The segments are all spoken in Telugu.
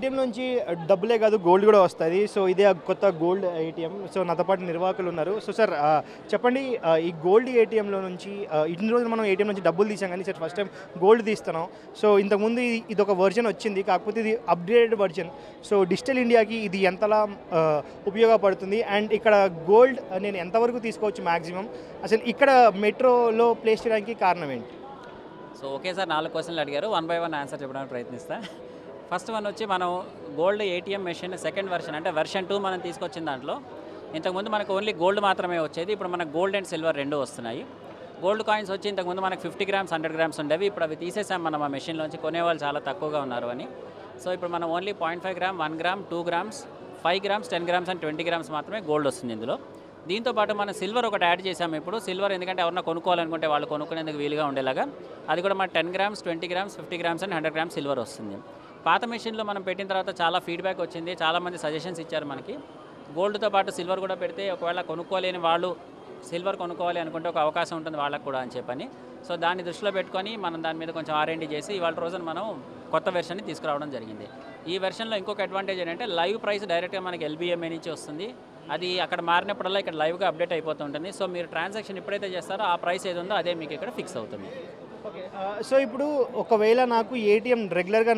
ఏటీఎం నుంచి డబ్బులే కాదు గోల్డ్ కూడా వస్తుంది. సో ఇదే కొత్త గోల్డ్ ఏటీఎం. సో నాతో పాటు నిర్వాహకులు ఉన్నారు. సో సార్ చెప్పండి, ఈ గోల్డ్ ఏటీఎంలో నుంచి ఇన్ని రోజులు మనం ఏటీఎం నుంచి డబ్బులు తీసాం కానీ సార్ ఫస్ట్ టైం గోల్డ్ తీస్తున్నాం. సో ఇంతకుముందు ఇది ఒక వర్జన్ వచ్చింది, కాకపోతే ఇది అప్గ్రేడెడ్ వర్జన్. సో డిజిటల్ ఇండియాకి ఇది ఎంతలా ఉపయోగపడుతుంది అండ్ ఇక్కడ గోల్డ్ నేను ఎంతవరకు తీసుకోవచ్చు మ్యాక్సిమం, అసలు ఇక్కడ మెట్రోలో ప్లేస్ చేయడానికి కారణం ఏంటి? సో ఓకే సార్, 4 క్వశ్చన్లు అడిగారు. 1 బై 1 ఆన్సర్ చెప్పడానికి ప్రయత్నిస్తా. ఫస్ట్ వన్ వచ్చి మనం gold ATM machine second version అంటే వెర్షన్ 2 మనం తీసుకొచ్చిన దాంట్లో ఇంతకుముందు మనకు ఓన్లీ గోల్డ్ మాత్రమే వచ్చేది. ఇప్పుడు మనకు గోల్డ్ అండ్ సిల్వర్ రెండు వస్తున్నాయి. గోల్డ్ కాయిన్స్ వచ్చి ఇంతకుముందు మనకు 50 గ్రామ్స్ 100 గ్రామ్స్ ఉండేవి. ఇప్పుడు అవి తీసేసాం మనం ఆ మెషిన్లోంచి, కొనేవాళ్ళు చాలా తక్కువగా ఉన్నారు అని. సో ఇప్పుడు మనం only 0.5 gram 1 gram 2 grams 5 grams 10 grams and 20 grams మాత్రమే గోల్డ్ వస్తుంది ఇందులో. దీంతోపాటు మనం సిల్వర్ ఒకటి యాడ్ చేసాము. ఇప్పుడు సిల్వర్ ఎందుకంటే ఎవరన్నా కొనుక్కోవాలనుకుంటే వాళ్ళు కొనుక్కునేందుకు వీలుగా ఉండేలాగా అది కూడా మన 10 grams 20 grams 50 grams and 100 grams silver వస్తుంది. పాత మెషిన్లో మనం పెట్టిన తర్వాత చాలా ఫీడ్బ్యాక్ వచ్చింది, చాలామంది సజెషన్స్ ఇచ్చారు మనకి. గోల్డ్తో పాటు సిల్వర్ కూడా పెడితే ఒకవేళ కొనుక్కోలేని వాళ్ళు సిల్వర్ కొనుక్కోవాలి అనుకుంటే ఒక అవకాశం ఉంటుంది వాళ్ళకు కూడా అని చెప్పని. సో దాన్ని దృష్టిలో పెట్టుకొని మనం దాని మీద కొంచెం R&D చేసి ఇవాళ రోజున మనం కొత్త వెర్షన్ని తీసుకురావడం జరిగింది. ఈ వెర్షన్లో ఇంకొక అడ్వాంటేజ్ ఏంటంటే లైవ్ ప్రైస్ డైరెక్ట్గా మనకి LBMA నుంచి వస్తుంది. అది అక్కడ మారినప్పుడల్లా ఇక్కడ లైవ్గా అప్డేట్ అయిపోతుంటుంది. సో మీరు ట్రాన్సాక్షన్ ఎప్పుడైతే చేస్తారో ఆ ప్రైస్ ఏది ఉందో అదే మీకు ఇక్కడ ఫిక్స్ అవుతుంది. ఓకే. సో ఇప్పుడు ఒకవేళ నాకు ఏటీఎం రెగ్యులర్గా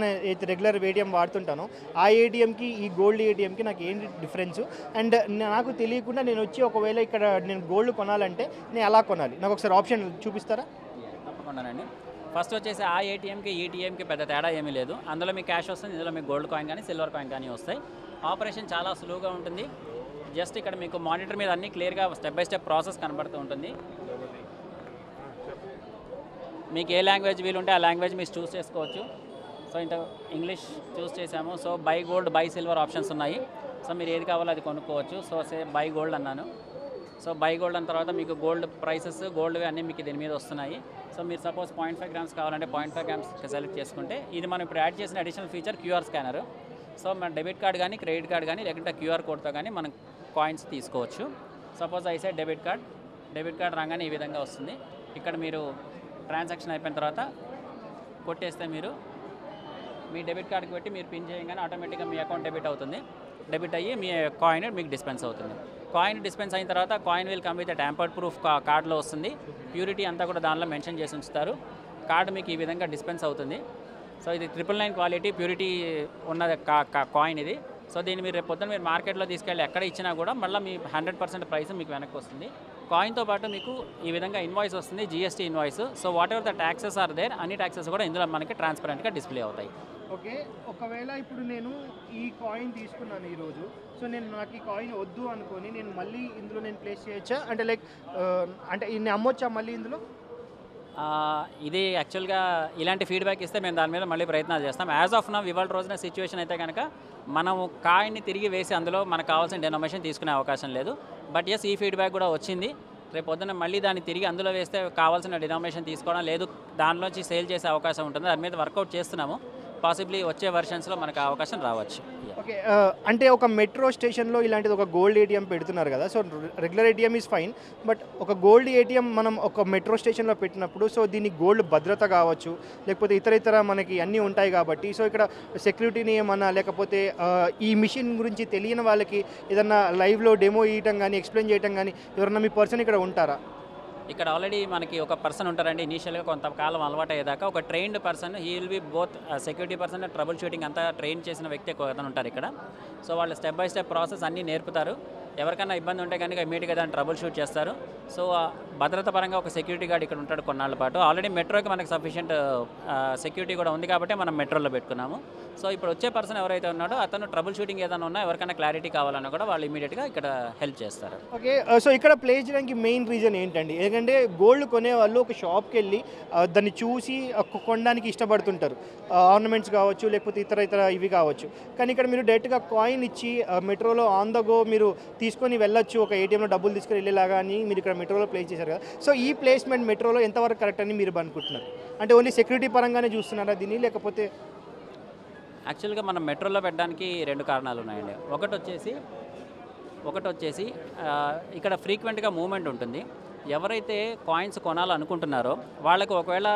రెగ్యులర్ ఏటీఎం వాడుతుంటాను, ఆ ఏటీఎంకి ఈ గోల్డ్ ఏటీఎంకి నాకు ఏంటి డిఫరెన్స్? అండ్ నాకు తెలియకుండా నేను వచ్చి ఒకవేళ ఇక్కడ నేను గోల్డ్ కొనాలంటే నేను ఎలా కొనాలి? నాకు ఒకసారి ఆప్షన్ చూపిస్తారా? తప్పకుండానండి. ఫస్ట్ వచ్చేసి ఆ ఏటీఎంకి ఈటీఎంకి పెద్ద తేడా ఏమీ లేదు. అందులో మీకు క్యాష్ వస్తుంది, ఇందులో మీకు గోల్డ్ కాయిన్ కానీ సిల్వర్ కాయిన్ కానీ వస్తాయి. ఆపరేషన్ చాలా సులువుగా ఉంటుంది. జస్ట్ ఇక్కడ మీకు మానిటర్ మీద అన్నీ క్లియర్గా స్టెప్ బై స్టెప్ ప్రాసెస్ కనబడుతూ ఉంటుంది. మీకు ఏ లాంగ్వేజ్ వీలుంటే ఆ లాంగ్వేజ్ మీరు చూస్ చేసుకోవచ్చు. సో ఇంత ఇంగ్లీష్ చూస్ చేసాము. So buy gold by silver options ఉన్నాయి. సో మీరు ఏది కావాలో అది కొనుక్కోవచ్చు. సో బై గోల్డ్ అన్నాను. సో బై గోల్డ్ అన్న తర్వాత మీకు గోల్డ్ ప్రైసెస్ గోల్డ్వి అన్నీ మీకు దీని మీద వస్తున్నాయి. సో మీరు సపోజ్ 0.5 గ్రామ్స్ కావాలంటే 0.5 గ్రామ్స్ సెలెక్ట్ చేసుకుంటే ఇది మనం ఇప్పుడు యాడ్ చేసిన additional feature QR scanner. So మన డెబిట్ కార్డ్ కానీ క్రెడిట్ కార్డ్ కానీ లేకుంటే QR కోడ్తో కానీ మనం కాయిన్స్ తీసుకోవచ్చు. సపోజ్ అయితే డెబిట్ కార్డ్ రాగానే ఈ విధంగా వస్తుంది. ఇక్కడ మీరు ట్రాన్సాక్షన్ అయిపోయిన తర్వాత కొట్టేస్తే మీరు మీ డెబిట్ కార్డ్కి పెట్టి మీరు పిన్ చేయగానే ఆటోమేటిక్గా మీ అకౌంట్ డెబిట్ అయ్యి మీ కాయిన్ మీకు డిస్పెన్స్ అవుతుంది. కాయిన్ డిస్పెన్స్ అయిన తర్వాత coin will come with tampered proof కార్డులో వస్తుంది. ప్యూరిటీ అంతా కూడా దానిలో మెన్షన్ చేసి ఉంచుతారు. కార్డు మీకు ఈ విధంగా డిస్పెన్స్ అవుతుంది. సో ఇది 999 క్వాలిటీ ప్యూరిటీ ఉన్న కాయిన్ ఇది. సో దీన్ని మీరు రేపు పొద్దున్న మీరు మార్కెట్లో తీసుకెళ్ళి ఎక్కడ ఇచ్చినా కూడా మళ్ళీ మీ 100% ప్రైస్ మీకు వెనక్కి వస్తుంది. కాయిన్తో పాటు మీకు ఈ విధంగా ఇన్వాయిస్ వస్తుంది, GST invoice. So whatever the taxes are there అన్ని ట్యాక్సెస్ కూడా ఇందులో మనకి ట్రాన్స్పరెంట్గా డిస్ప్లే అవుతాయి. ఓకే. ఒకవేళ ఇప్పుడు నేను ఈ కాయిన్ తీసుకున్నాను ఈరోజు, సో నాకు ఈ కాయిన్ వద్దు అనుకొని నేను మళ్ళీ ఇందులో నేను ప్లేస్ చేయొచ్చా? అంటే లైక్ అంటే నేను అమ్మొచ్చా మళ్ళీ ఇందులో? ఇది యాక్చువల్గా ఇలాంటి ఫీడ్బ్యాక్ ఇస్తే మేము దాని మీద మళ్ళీ ప్రయత్నాలు చేస్తాం. యాజ్ ఆఫ్ నౌ ఇవాళ రోజున సిచ్యువేషన్ అయితే కనుక మనం కాయిన్ని తిరిగి వేసి అందులో మనకు కావాల్సిన డెనోమినేషన్ తీసుకునే అవకాశం లేదు. బట్ ఎస్ ఈ ఫీడ్బ్యాక్ కూడా వచ్చింది. రేపు పొద్దున్న మళ్ళీ దాన్ని తిరిగి అందులో వేస్తే కావాల్సిన డినామినేషన్ తీసుకోవడం లేదు, దానిలోంచి సేల్ చేసే అవకాశం ఉంటుంది. దాని మీద వర్కౌట్ చేస్తున్నాము. పాసిబ్లీ వచ్చే వెర్షన్స్లో మనకు అవకాశం రావచ్చు. ఓకే. అంటే ఒక మెట్రో స్టేషన్లో ఇలాంటిది ఒక గోల్డ్ ఏటీఎం పెడుతున్నారు కదా, so regular ATM is fine, but ఒక గోల్డ్ ఏటీఎం మనం ఒక మెట్రో స్టేషన్లో పెట్టినప్పుడు సో దీనికి గోల్డ్ భద్రత కావచ్చు, లేకపోతే ఇతర మనకి అన్నీ ఉంటాయి కాబట్టి సో ఇక్కడ సెక్యూరిటీని ఏమన్నా లేకపోతే ఈ మిషన్ గురించి తెలియని వాళ్ళకి ఏదన్నా లైవ్లో డెమో ఇవ్వటం కానీ ఎక్స్ప్లెయిన్ చేయటం కానీ ఎవరన్నా మీ పర్సన్ ఇక్కడ ఉంటారా? ఇక్కడ ఆల్రెడీ మనకి ఒక పర్సన్ ఉంటారండి. ఇనీషియల్గా కొంతకాలం అలవాటు అయ్యేదాకా ఒక trained person, he will be both security person trouble shooting అంతా ట్రైన్ చేసిన వ్యక్తి అతను ఉంటారు ఇక్కడ. సో వాళ్ళు స్టెప్ బై స్టెప్ ప్రాసెస్ అన్నీ నేర్పుతారు. ఎవరికైనా ఇబ్బంది ఉంటే కనుక ఇమీడియట్గా దాన్ని ట్రబుల్ షూట్ చేస్తారు. సో భద్రత పరంగా ఒక సెక్యూరిటీ గార్డ్ ఇక్కడ ఉంటాడు కొన్నాళ్ళ పాటు. ఆల్రెడీ మెట్రోకి మనకి సఫిషియంట్ సెక్యూరిటీ కూడా ఉంది కాబట్టి మనం మెట్రోలో పెట్టుకున్నాము. సో ఇప్పుడు వచ్చే పర్సన్ ఎవరైతే ఉన్నాడో అతను ట్రబుల్ షూటింగ్ ఏదైనా ఉన్నా ఎవరికైనా క్లారిటీ కావాలన్నా కూడా వాళ్ళు ఇమీడియట్గా ఇక్కడ హెల్ప్ చేస్తారు. ఓకే. సో ఇక్కడ ప్లేస్ చేయడానికి మెయిన్ రీజన్ ఏంటండి? ఎందుకంటే గోల్డ్ కొనే వాళ్ళు ఒక షాప్కి వెళ్ళి దాన్ని చూసి కొనడానికి ఇష్టపడుతుంటారు, ఆర్నమెంట్స్ కావచ్చు లేకపోతే ఇతర ఇవి కావచ్చు. కానీ ఇక్కడ మీరు డైరెక్ట్గా కాయిన్ ఇచ్చి మెట్రోలో ఆన్ ద గో మీరు తీసుకొని వెళ్ళొచ్చు, ఒక ఏటీఎంలో డబ్బులు తీసుకొని వెళ్ళేలాగా అని మీరు ఇక్కడ మెట్రోలో ప్లేస్ చేశారు కదా. సో ఈ ప్లేస్మెంట్ మెట్రోలో ఎంతవరకు కరెక్ట్ అని మీరు అనుకుంటున్నారు? అంటే ఓన్లీ సెక్యూరిటీ పరంగానే చూస్తున్నారా దీన్ని, లేకపోతే? యాక్చువల్గా మనం మెట్రోలో పెట్టడానికి 2 కారణాలు ఉన్నాయండి. ఒకటి వచ్చేసి ఇక్కడ ఫ్రీక్వెంట్గా మూవ్మెంట్ ఉంటుంది. ఎవరైతే కాయిన్స్ కొనాలనుకుంటున్నారో వాళ్ళకు ఒకవేళ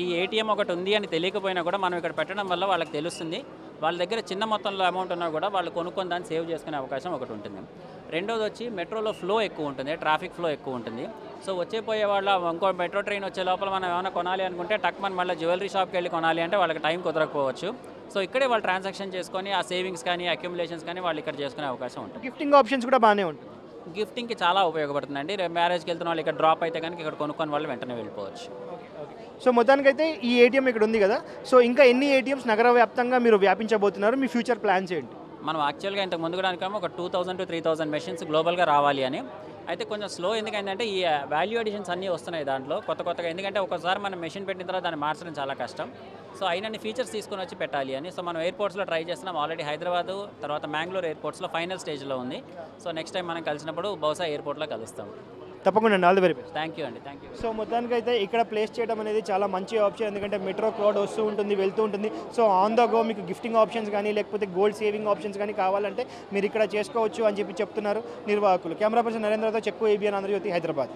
ఈ ఏటీఎం ఒకటి ఉంది అని తెలియకపోయినా కూడా మనం ఇక్కడ పెట్టడం వల్ల వాళ్ళకి తెలుస్తుంది. వాళ్ళ దగ్గర చిన్న మొత్తంలో అమౌంట్ ఉన్నా కూడా వాళ్ళు కొనుక్కొని దాన్ని సేవ్ చేసుకునే అవకాశం ఒకటి ఉంటుంది. రెండోది వచ్చి మెట్రోలో ఫ్లో ఎక్కువ ఉంటుంది, ట్రాఫిక్ ఫ్లో ఎక్కువ ఉంటుంది. సో వచ్చేపోయే వాళ్ళు ఇంకో మెట్రో ట్రైన్ వచ్చే లోపల మనం ఏమైనా కొనాలి అనుకుంటే టక్మన్ మళ్ళీ జ్యువెలరీ షాప్కి వెళ్ళి కొనాలి అంటే వాళ్ళకి టైం కుదరకపోవచ్చు. సో ఇక్కడే వాళ్ళు ట్రాన్సాక్షన్ చేసుకొని ఆ సేవింగ్స్ కానీ అక్యుములేషన్స్ కానీ వాళ్ళు ఇక్కడ చేసుకునే అవకాశం ఉంటుంది. గిఫ్టింగ్ ఆప్షన్స్ కూడా బాగానే ఉంటుంది. గిఫ్టింగ్కి చాలా ఉపయోగపడుతుందండి. రేపు మ్యారేజ్కి వెళ్తున్న వాళ్ళు ఇక్కడ డ్రాప్ అయితే కనుక ఇక్కడ కొనుక్కొని వాళ్ళు వెంటనే వెళ్ళిపోవచ్చు. సో మొత్తానికైతే ఈ ఏటీఎం ఇక్కడ ఉంది కదా, సో ఇంకా ఎన్ని ఏటీఎంస్ నగర వ్యాప్తంగా మీరు వ్యాపించబోతున్నారు, మీ ఫ్యూచర్ ప్లాన్స్ ఏంటి? మనం యాక్చువల్గా ఇంతకు ముందు కూడా అనుకున్నాము ఒక 2000 to 3000 మెషిన్స్ గ్లోబల్గా రావాలి అని. అయితే కొంచెం స్లో, ఎందుకంటే ఈ వాల్యూ అడిషన్స్ అన్నీ వస్తున్నాయి దాంట్లో కొత్తగా. ఎందుకంటే ఒకసారి మనం మెషిన్ పెట్టిన తర్వాత దాన్ని మార్చడం చాలా కష్టం. సో అయినన్ని ఫీచర్స్ తీసుకొని వచ్చి పెట్టాలి అని. సో మనం ఎయిర్పోర్ట్స్లో ట్రై చేస్తున్నాం. ఆల్రెడీ హైదరాబాద్ తర్వాత మ్యాంగ్లూర్ ఎయిర్పోర్ట్స్లో ఫైనల్ స్టేజ్లో ఉంది. సో నెక్స్ట్ టైం మనం కలిసినప్పుడు బహుశా ఎయిర్పోర్ట్లో కలుస్తాం. తప్పకుండా అండి, all the very best. Thank you అండి, థ్యాంక్ యూ. సో మొత్తానికైతే ఇక్కడ ప్లేస్ చేయడం అనేది చాలా మంచి ఆప్షన్, ఎందుకంటే మెట్రో క్రౌడ్ వస్తూ ఉంటుంది, వెళ్తూ ఉంటుంది. సో ఆన్ ద గో మీకు గిఫ్టింగ్ ఆప్షన్స్ కానీ లేకపోతే గోల్డ్ సేవింగ్ ఆప్షన్స్ కానీ కావాలంటే మీరు ఇక్కడ చేసుకోవచ్చు అని చెప్తున్నారు నిర్వాహకులు. కెమెరా పర్సన్ నరేంద్రతో చెక్కు, ఏబిఎన్ ఆంధ్రజ్యోతి, హైదరాబాద్.